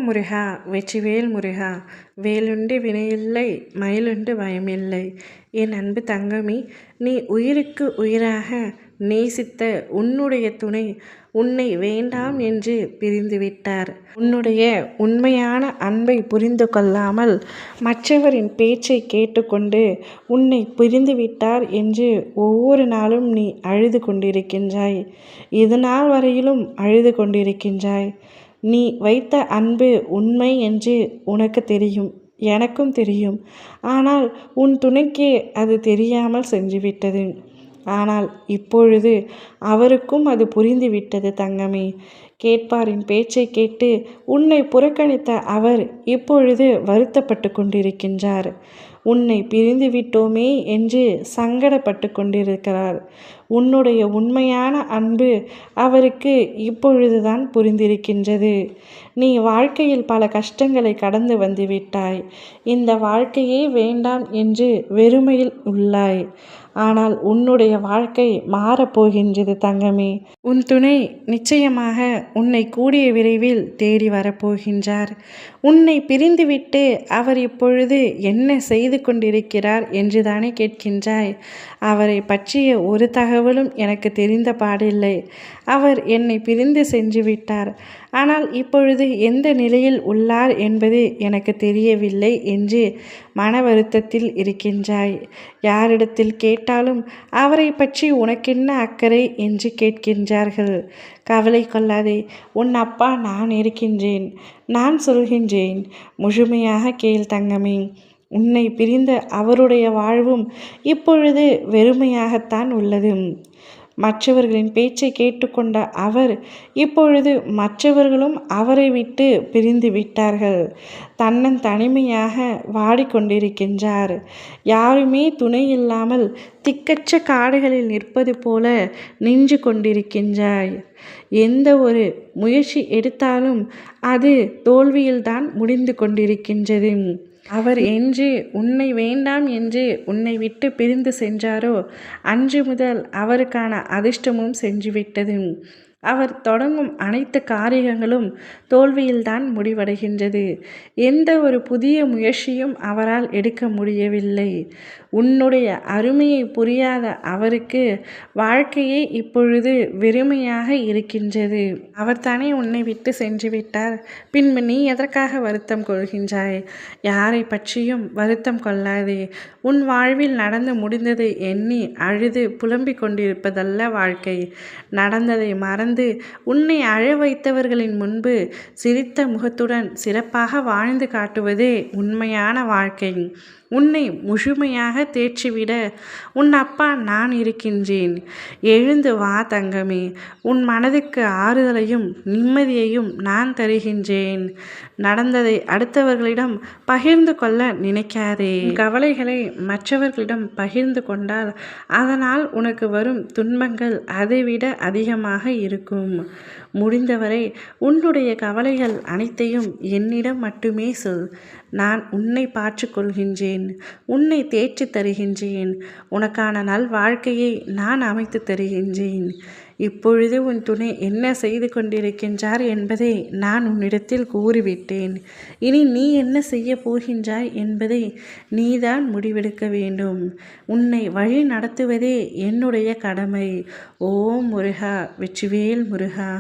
ஓம் முருகா வெற்றிவேல் முருகா வேலுண்டு வினையில்லை மயிலுண்டு பயமில்லை. என் அன்பு தங்கமே, நீ உயிருக்கு உயிராக நேசித்த உன்னுடைய துணை உன்னை வேண்டாம் என்று பிரிந்துவிட்டார். உன்னுடைய உண்மையான அன்பை புரிந்து கொள்ளாமல் மற்றவரின் பேச்சை கேட்டுக்கொண்டு உன்னை பிரிந்துவிட்டார் என்று ஒவ்வொரு நாளும் நீ அழுது கொண்டிருக்கின்றாய். இதுநாள் வரையிலும் அழுது கொண்டிருக்கின்றாய். நீ வைத்த அன்பு உண்மை என்று உனக்கு தெரியும், எனக்கும் தெரியும். ஆனால் உன் துணைக்கே அது தெரியாமல் சென்றுவிட்டது. ஆனால் இப்பொழுது அவருக்கும் அது புரிந்துவிட்டது தங்கமே. கேட்பாரின் பேச்சை கேட்டு உன்னை புறக்கணித்த அவர் இப்பொழுது வருத்தப்பட்டு கொண்டிருக்கின்றார். உன்னை பிரிந்து விட்டோமே என்று சங்கடப்பட்டு கொண்டிருக்கிறார். உன்னுடைய உண்மையான அன்பு அவருக்கு இப்பொழுதுதான் புரிந்திருக்கின்றது. நீ வாழ்க்கையில் பல கஷ்டங்களை கடந்து வந்துவிட்டாய். இந்த வாழ்க்கையே வேண்டாம் என்று வெறுமையில் உள்ளாய். ஆனால் உன்னுடைய வாழ்க்கை மாறப்போகின்றது தங்கமே. உன் துணை நிச்சயமாக உன்னை கூடிய விரைவில் தேடி வரப்போகின்றார். உன்னை பிரிந்துவிட்டு அவர் இப்பொழுது என்ன செய்து கொண்டிருக்கிறார் என்று தானே கேட்கின்றாய். அவரை பற்றிய ஒரு தகவலும் எனக்கு தெரிந்த பாடில்லை. அவர் என்னை பிரிந்து சென்று விட்டார். ஆனால் இப்பொழுது எந்த நிலையில் உள்ளார் என்பது எனக்கு தெரியவில்லை என்று மன வருத்தத்தில் இருக்கின்றாய். யாரிடத்தில் கேட்டாலும் அவரை பற்றி உனக்கென்ன அக்கறை என்று கேட்கின்றார்கள். கவலை கொள்ளாதே, உன் அப்பா நான் இருக்கின்றேன். நான் சொல்கின்றேன், முழுமையாக கேள் தங்கமே. உன்னை பிரிந்த அவருடைய வாழ்வும் இப்பொழுது வெறுமையாகத்தான் உள்ளது. மற்றவர்களின் பேச்சை கேட்டுக்கொண்ட அவர் இப்பொழுது மற்றவர்களும் அவரை விட்டு பிரிந்து விட்டார்கள். தனிமையாக வாடிக்கொண்டிருக்கின்றார். யாருமே துணை இல்லாமல் திக்கற்ற காடுகளில் நிற்பது போல நின்று கொண்டிருக்கின்றாய். எந்த ஒரு முயற்சி எடுத்தாலும் அது தோல்வியில்தான் முடிந்து கொண்டிருக்கின்றது. அவர் என்று உன்னை வேண்டாம் என்று உன்னை விட்டு பிரிந்து சென்றாரோ அன்று முதல் அவருக்கான அதிர்ஷ்டமும் சென்றுவிட்டது. அவர் தொடங்கும் அனைத்து காரியங்களும் தோல்வியில்தான் முடிவடைகின்றது. எந்த ஒரு புதிய முயற்சியும் அவரால் எடுக்க முடியவில்லை. உன்னுடைய அருமையை புரியாத அவருக்கு வாழ்க்கையே இப்பொழுது வெறுமையாக இருக்கின்றது. அவர் தானே உன்னை விட்டு சென்று விட்டார். பின்பு நீ எதற்காக வருத்தம் கொள்கின்றாய்? யாரை பற்றியும் வருத்தம் கொள்ளாதே. உன் வாழ்வில் நடந்து முடிந்ததை எண்ணி அழுது புலம்பிக் கொண்டிருப்பதல்ல வாழ்க்கை. நடந்ததை மறந்து உன்னை அழ வைத்தவர்களின் முன்பு சிரித்த முகத்துடன் சிறப்பாக வாழ்ந்து காட்டுவதே உண்மையான வாழ்க்கை. உன்னை முழுமையாக தேற்றிவிட உன் அப்பா நான் இருக்கின்றேன். எழுந்து வா தங்கமே. உன் மனதுக்கு ஆறுதலையும் நிம்மதியையும் நான் தருகின்றேன். நடந்ததை அடுத்தவர்களிடம் பகிர்ந்து கொள்ள நினைக்காதே. கவலைகளை மற்றவர்களிடம் பகிர்ந்து கொண்டால் அதனால் உனக்கு வரும் துன்பங்கள் அதைவிட அதிகமாக இருக்கும். முடிந்தவரை உன்னுடைய கவலைகள் அனைத்தையும் என்னிடம் மட்டுமே சொல். நான் உன்னை பார்த்துக் கொள்கின்றேன். உன்னை தேற்றி தருகின்றேன். உனக்கான நல் வாழ்க்கையை நான் அமைத்து தருகின்றேன். இப்பொழுது உன் துணை என்ன செய்து கொண்டிருக்கின்றார் என்பதை நான் உன்னிடத்தில் கூறிவிட்டேன். இனி நீ என்ன செய்ய போகின்றாய் என்பதை நீதான் முடிவெடுக்க வேண்டும். உன்னை வழி நடத்துவதே என்னுடைய கடமை. ஓம் முருகா வெற்றிவேல் முருகா.